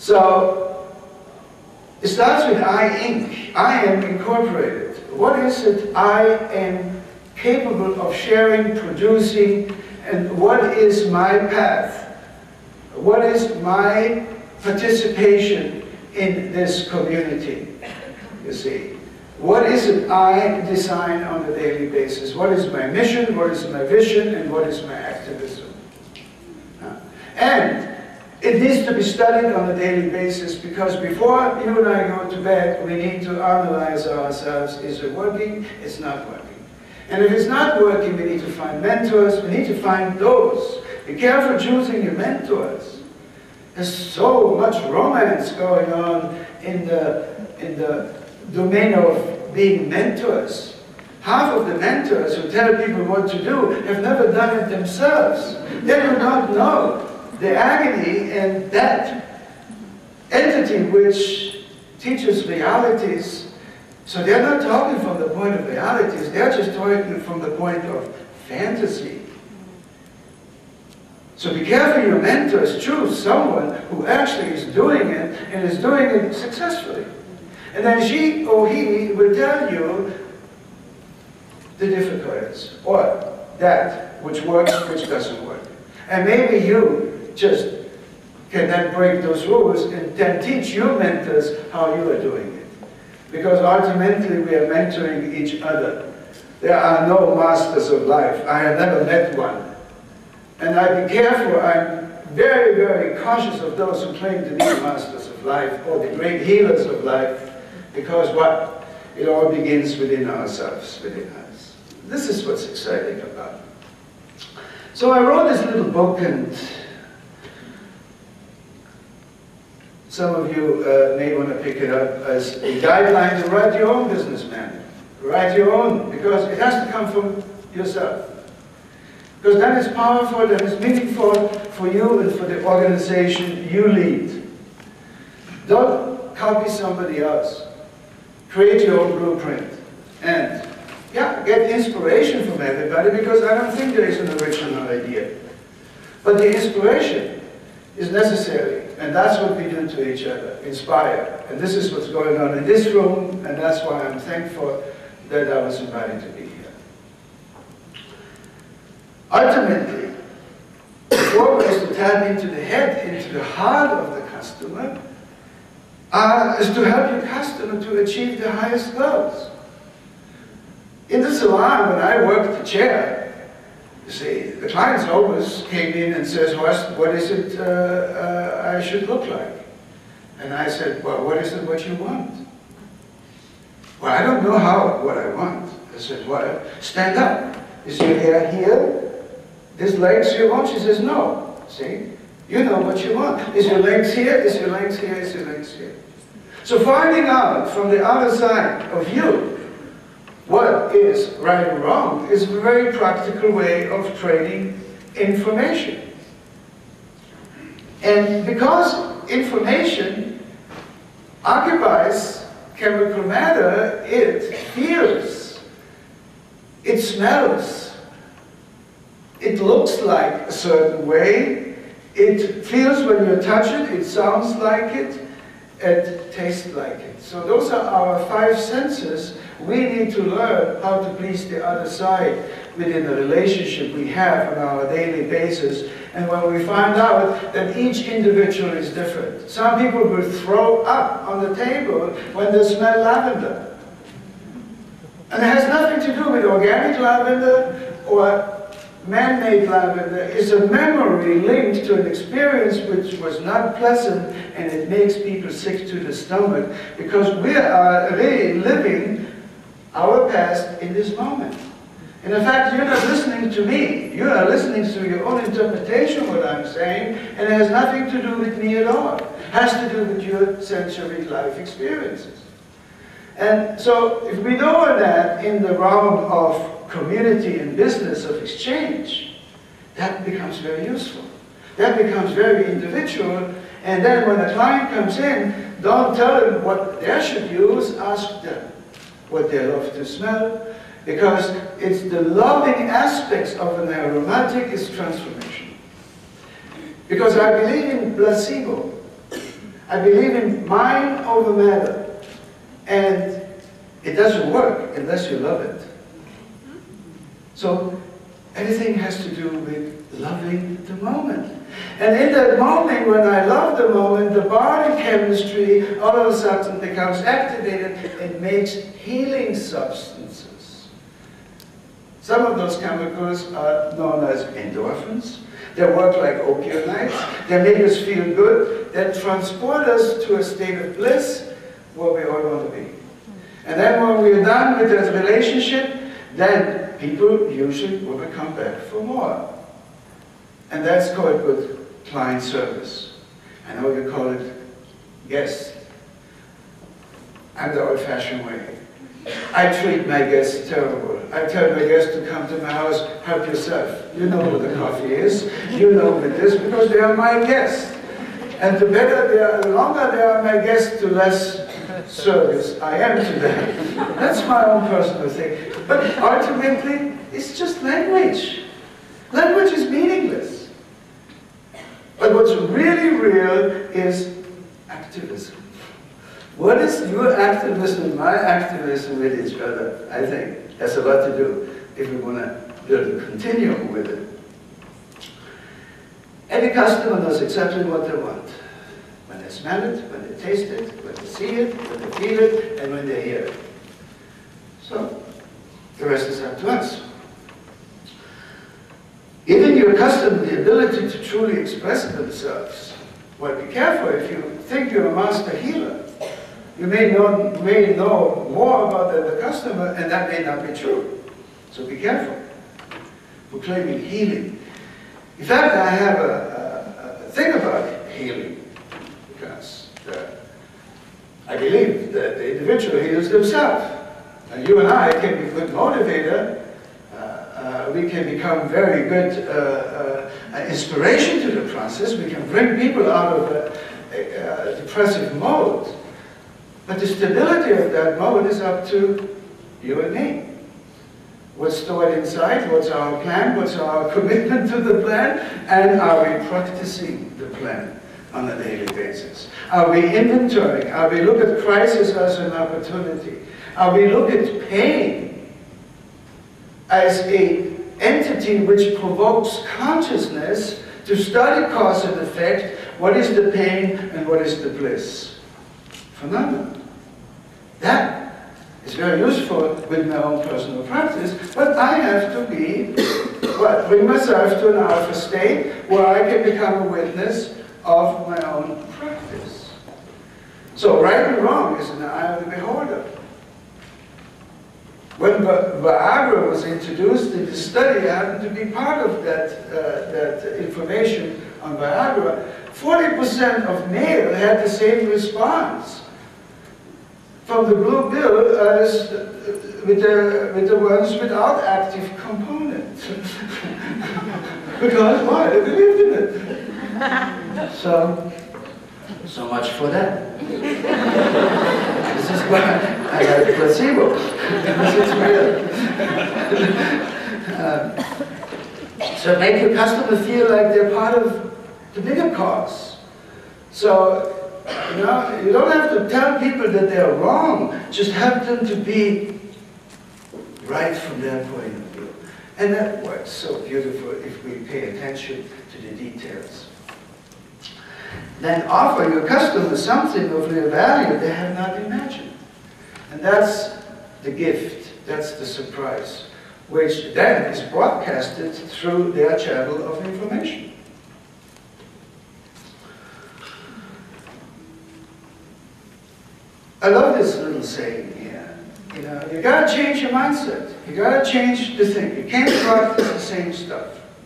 So it starts with I Inc. I am incorporated. What is it I am capable of sharing, producing, and what is my path? What is my participation in this community, you see? What is it I design on a daily basis? What is my mission, what is my vision, and what is my activism? And it needs to be studied on a daily basis, because before you and I go to bed, we need to analyze ourselves. Is it working? It's not working. And if it's not working, we need to find mentors. We need to find those. Be careful choosing your mentors. There's so much romance going on in the domain of being mentors. Half of the mentors who tell people what to do have never done it themselves. They do not know the agony and that entity which teaches realities. So they're not talking from the point of realities, they're just talking from the point of fantasy. So be careful your mentors, choose someone who actually is doing it and is doing it successfully. And then she or he will tell you the difficulties, or that which works, which doesn't work. And maybe you just can then break those rules and then teach your mentors how you are doing it. Because ultimately we are mentoring each other. There are no masters of life. I have never met one. And I be careful, I'm very, very cautious of those who claim to be the masters of life or the great healers of life, because what? It all begins within ourselves, within us. This is what's exciting about it. So I wrote this little book, and some of you may want to pick it up as a guideline to write your own business manual. Write your own, because it has to come from yourself. Because then it's powerful, then it's meaningful for you and for the organization you lead. Don't copy somebody else. Create your own blueprint. And yeah, get inspiration from everybody, because I don't think there is an original idea. But the inspiration is necessary, and that's what we do to each other, inspire. And this is what's going on in this room, and that's why I'm thankful that I was invited to be here. Ultimately, the four ways to tap into the head, into the heart of the customer, is to help your customer to achieve the highest goals. In the salon, when I worked the chair, you see, the clients always came in and says, Horst, what is it I should look like? And I said, well, what is it what you want? Well, I don't know what I want. I said, well, stand up. Is your hair here? Is legs you want? She says, no. See? You know what you want. Is your legs here? Is your legs here? Is your legs here? So finding out from the other side of you what is right or wrong is a very practical way of trading information. And because information occupies chemical matter, it feels, it smells, it looks like a certain way, it feels when you touch it, it sounds like it, it tastes like it. So those are our five senses. We need to learn how to please the other side within the relationship we have on our daily basis. And when we find out that each individual is different. Some people will throw up on the table when they smell lavender. And it has nothing to do with organic lavender or man-made lavender. It's a memory linked to an experience which was not pleasant, and it makes people sick to the stomach, because we are really living our past in this moment. And in fact, you're not listening to me. You are listening to your own interpretation of what I'm saying, and it has nothing to do with me at all. It has to do with your sensory life experiences. And so, if we know that in the realm of community and business of exchange, that becomes very useful. That becomes very individual. And then when a client comes in, don't tell them what they should use, ask them what they love to smell, because it's the loving aspects of an aromatic is transformation. Because I believe in placebo. I believe in mind over matter. And it doesn't work unless you love it. So everything has to do with loving the moment. And in that moment, when I love the moment, the body chemistry all of a sudden becomes activated and makes healing substances. Some of those chemicals are known as endorphins. They work like opioids. They make us feel good. They transport us to a state of bliss where we all want to be. And then when we're done with that relationship, then people usually will come back for more. And that's called good client service. I know you call it guest. I'm the old-fashioned way. I treat my guests terrible. I tell my guests to come to my house, help yourself. You know what the coffee is. You know what it is, because they are my guests. And the better they are, the longer they are my guests, the less service I am to them. That's my own personal thing. But ultimately, it's just language. Language is meaningless. But what's really real is activism. What is your activism and my activism with each other? I think has a lot to do if we want to build a continuum with it. Every customer knows exactly what they want. When they smell it, when they taste it, when they see it, when they feel it, and when they hear it. So, the rest is up to us. Giving your customer the ability to truly express themselves. Well, be careful if you think you're a master healer. You may know more about the customer, and that may not be true. So be careful for claiming healing. In fact, I have a thing about healing, because I believe that the individual heals themselves. And you and I can be good motivator. We can become very good inspiration to the process. We can bring people out of a depressive mode. But the stability of that mode is up to you and me. What's stored inside, what's our plan, what's our commitment to the plan, and are we practicing the plan on a daily basis? Are we inventorying? Are we looking at crisis as an opportunity? Are we looking at pain as an entity which provokes consciousness to study cause and effect? What is the pain and what is the bliss? Phenomenon. That is very useful with my own personal practice, but I have to be, bring myself to an alpha state where I can become a witness of my own practice. So right and wrong is in the eye of the beholder. When Viagra was introduced in the study, I happened to be part of that information on Viagra. 40% of males had the same response from the blue pill as with the ones without active component. Because why? They believed in it. So much for that. This is why I got a placebo. This is real. So make your customer feel like they're part of the bigger cause. So, you know, you don't have to tell people that they're wrong. Just help them to be right from their point of view. And that works so beautiful if we pay attention to the details. Then offer your customers something of real value they have not imagined. And that's the gift, that's the surprise, which then is broadcasted through their channel of information. I love this little saying here. You know, you gotta change your mindset. You gotta change the thing. You can't practice the same stuff.